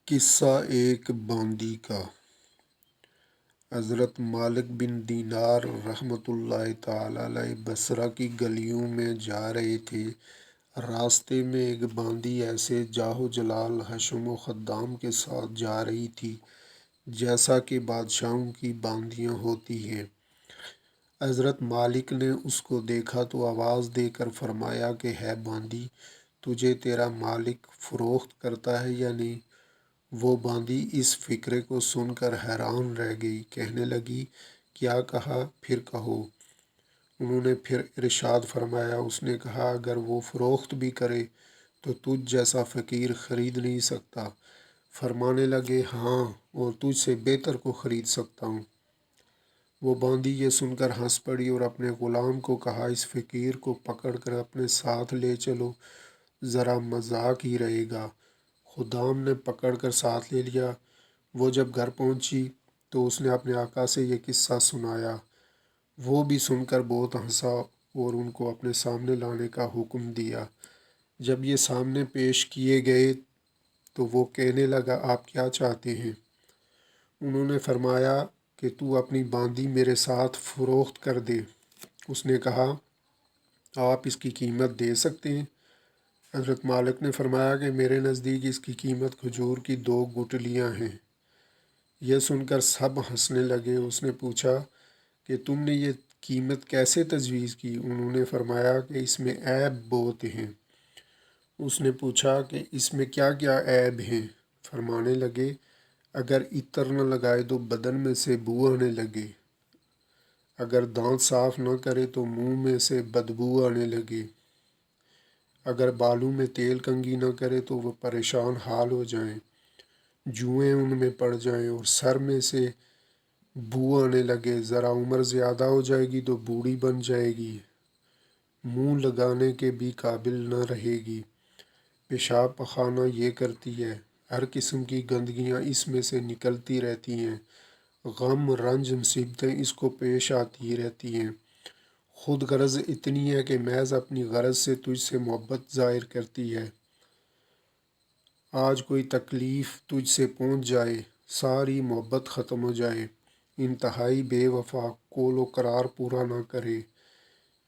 قصہ ایک باندی کا۔ حضرت مالک بن دینار رحمۃ اللہ تعالی علیہ بصرہ کی گلیوں میں جا رہے تھے۔ راستے میں ایک باندی ایسے جاہ و جلال حشم و خدام کے ساتھ جا رہی تھی جیسا کہ بادشاہوں کی باندیاں ہوتی ہیں۔ حضرت مالک نے اس کو دیکھا تو آواز دے کر فرمایا کہ ہے باندی، تجھے تیرا مالک فروخت کرتا ہے یا نہیں؟ وہ باندی اس فقرے کو سن کر حیران رہ گئی، کہنے لگی کیا کہا، پھر کہو۔ انہوں نے پھر ارشاد فرمایا، اس نے کہا اگر وہ فروخت بھی کرے تو تجھ جیسا فقیر خرید نہیں سکتا۔ فرمانے لگے ہاں، اور تجھ سے بہتر کو خرید سکتا ہوں۔ وہ باندی یہ سن کر ہنس پڑی اور اپنے غلام کو کہا اس فقیر کو پکڑ کر اپنے ساتھ لے چلو، ذرا مذاق ہی رہے گا۔ خدام نے پکڑ کر ساتھ لے لیا۔ وہ جب گھر پہنچی تو اس نے اپنے آقا سے یہ قصہ سنایا۔ وہ بھی سن کر بہت ہنسا اور ان کو اپنے سامنے لانے کا حکم دیا۔ جب یہ سامنے پیش کیے گئے تو وہ کہنے لگا آپ کیا چاہتے ہیں؟ انہوں نے فرمایا کہ تو اپنی باندی میرے ساتھ فروخت کر دے۔ اس نے کہا آپ اس کی قیمت دے سکتے ہیں؟ حضرت مالک نے فرمایا کہ میرے نزدیک اس کی قیمت کھجور کی 2 گٹھلیاں ہیں۔ یہ سن کر سب ہنسنے لگے۔ اس نے پوچھا کہ تم نے یہ قیمت کیسے تجویز کی؟ انہوں نے فرمایا کہ اس میں عیب بہت ہیں۔ اس نے پوچھا کہ اس میں کیا کیا عیب ہیں؟ فرمانے لگے اگر عطر نہ لگائے تو بدن میں سے بو آنے لگے، اگر دانت صاف نہ کرے تو منہ میں سے بدبو آنے لگے، اگر بالوں میں تیل کنگھی نہ کرے تو وہ پریشان حال ہو جائیں، جوئیں ان میں پڑ جائیں اور سر میں سے بو آنے لگے، ذرا عمر زیادہ ہو جائے گی تو بوڑھی بن جائے گی، منہ لگانے کے بھی قابل نہ رہے گی، پیشاب پخانہ یہ کرتی ہے، ہر قسم کی گندگیاں اس میں سے نکلتی رہتی ہیں، غم رنج مصیبتیں اس کو پیش آتی رہتی ہیں، خود غرض اتنی ہے کہ محض اپنی غرض سے تجھ سے محبت ظاہر کرتی ہے۔ آج کوئی تکلیف تجھ سے پہنچ جائے، ساری محبت ختم ہو جائے، انتہائی بے وفا، قول و قرار پورا نہ کرے،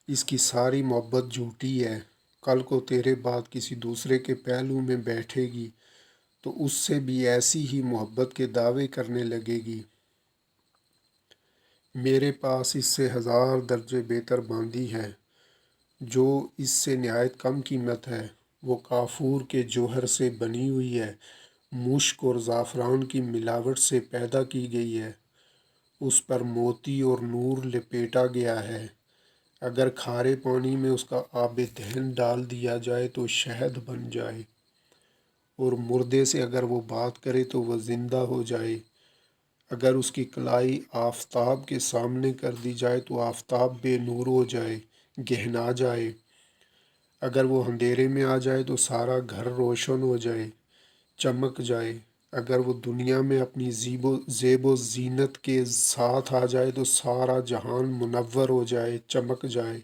اس کی ساری محبت جھوٹی ہے، کل کو تیرے بعد کسی دوسرے کے پہلو میں بیٹھے گی تو اس سے بھی ایسی ہی محبت کے دعوے کرنے لگے گی۔ میرے پاس اس سے 1000 درجے بہتر باندی ہے جو اس سے نہایت کم قیمت ہے۔ وہ کافور کے جوہر سے بنی ہوئی ہے، مشک اور زعفران کی ملاوٹ سے پیدا کی گئی ہے، اس پر موتی اور نور لپیٹا گیا ہے، اگر کھارے پانی میں اس کا آب دہن ڈال دیا جائے تو شہد بن جائے، اور مردے سے اگر وہ بات کرے تو وہ زندہ ہو جائے، اگر اس کی کلائی آفتاب کے سامنے کر دی جائے تو آفتاب بے نور ہو جائے، گہنا جائے، اگر وہ اندھیرے میں آ جائے تو سارا گھر روشن ہو جائے، چمک جائے، اگر وہ دنیا میں اپنی زیب و زینت کے ساتھ آ جائے تو سارا جہان منور ہو جائے، چمک جائے۔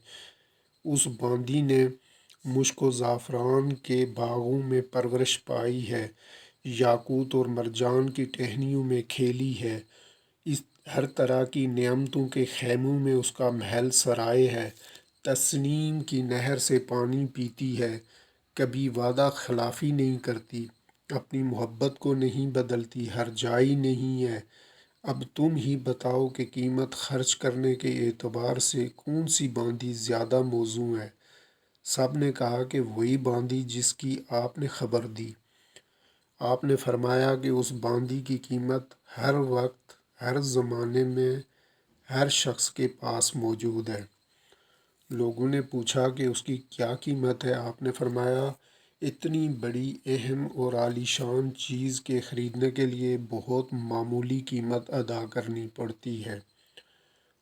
اس باندی نے مشک و زعفران کے باغوں میں پرورش پائی ہے، یاقوت اور مرجان کی ٹہنیوں میں کھیلی ہے، اس ہر طرح کی نعمتوں کے خیموں میں اس کا محل سرائے ہے، تسنیم کی نہر سے پانی پیتی ہے، کبھی وعدہ خلافی نہیں کرتی، اپنی محبت کو نہیں بدلتی، ہر جائی نہیں ہے۔ اب تم ہی بتاؤ کہ قیمت خرچ کرنے کے اعتبار سے کون سی باندی زیادہ موزوں ہے؟ سب نے کہا کہ وہی باندی جس کی آپ نے خبر دی۔ آپ نے فرمایا کہ اس باندی کی قیمت ہر وقت، ہر زمانے میں، ہر شخص کے پاس موجود ہے۔ لوگوں نے پوچھا کہ اس کی کیا قیمت ہے؟ آپ نے فرمایا اتنی بڑی اہم اور عالی شان چیز کے خریدنے کے لیے بہت معمولی قیمت ادا کرنی پڑتی ہے،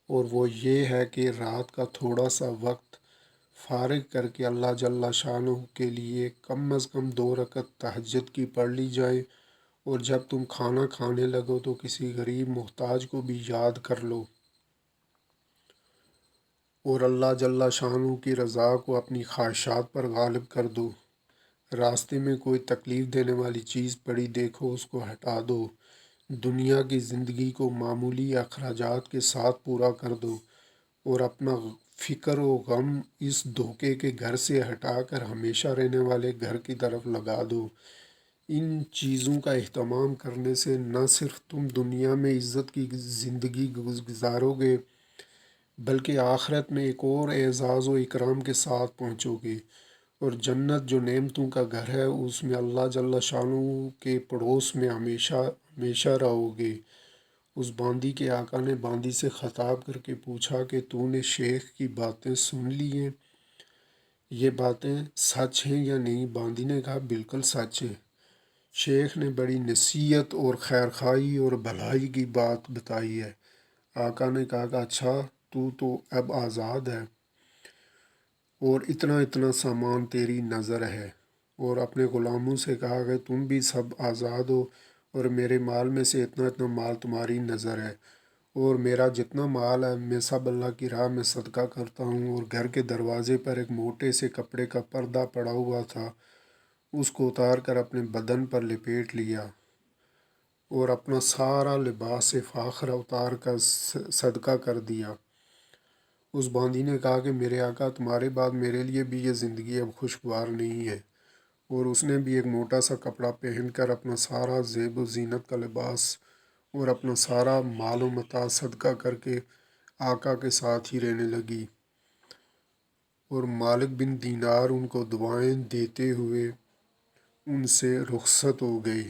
اور وہ یہ ہے کہ رات کا تھوڑا سا وقت فارغ کر کے اللہ جل شانہ کے لیے کم از کم 2 رکعت تہجد کی پڑھ لی جائے، اور جب تم کھانا کھانے لگو تو کسی غریب محتاج کو بھی یاد کر لو، اور اللہ جل شانہ کی رضا کو اپنی خواہشات پر غالب کر دو۔ راستے میں کوئی تکلیف دینے والی چیز پڑی دیکھو اس کو ہٹا دو، دنیا کی زندگی کو معمولی اخراجات کے ساتھ پورا کر دو، اور اپنا فکر و غم اس دھوکے کے گھر سے ہٹا کر ہمیشہ رہنے والے گھر کی طرف لگا دو۔ ان چیزوں کا اہتمام کرنے سے نہ صرف تم دنیا میں عزت کی زندگی گزارو گے، بلکہ آخرت میں ایک اور اعزاز و اکرام کے ساتھ پہنچو گے، اور جنت جو نعمتوں کا گھر ہے اس میں اللہ جل شانہ کے پڑوس میں ہمیشہ ہمیشہ رہو گے۔ اس باندی کے آقا نے باندی سے خطاب کر کے پوچھا کہ تو نے شیخ کی باتیں سن لی ہیں، یہ باتیں سچ ہیں یا نہیں؟ باندی نے کہا بالکل سچ ہے۔ شیخ نے بڑی نصیحت اور خیرخواہی اور بھلائی کی بات بتائی ہے۔ آقا نے کہا کہ اچھا تو اب آزاد ہے، اور اتنا اتنا سامان تیری نظر ہے، اور اپنے غلاموں سے کہا کہ تم بھی سب آزاد ہو، اور میرے مال میں سے اتنا اتنا مال تمہاری نظر ہے، اور میرا جتنا مال ہے میں سب اللہ کی راہ میں صدقہ کرتا ہوں۔ اور گھر کے دروازے پر ایک موٹے سے کپڑے کا پردہ پڑا ہوا تھا، اس کو اتار کر اپنے بدن پر لپیٹ لیا، اور اپنا سارا لباس فاخر اتار کر صدقہ کر دیا۔ اس باندی نے کہا کہ میرے آقا تمہارے بعد میرے لیے بھی یہ زندگی اب خوشگوار نہیں ہے، اور اس نے بھی ایک موٹا سا کپڑا پہن کر اپنا سارا زیب و زینت کا لباس اور اپنا سارا مال و متاع صدقہ کر کے آقا کے ساتھ ہی رہنے لگی، اور مالک بن دینار ان کو دعائیں دیتے ہوئے ان سے رخصت ہو گئے،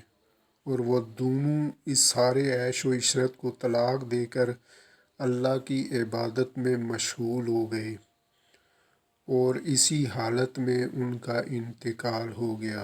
اور وہ دونوں اس سارے عیش و عشرت کو طلاق دے کر اللہ کی عبادت میں مشغول ہو گئے، اور اسی حالت میں ان کا انتقال ہو گیا۔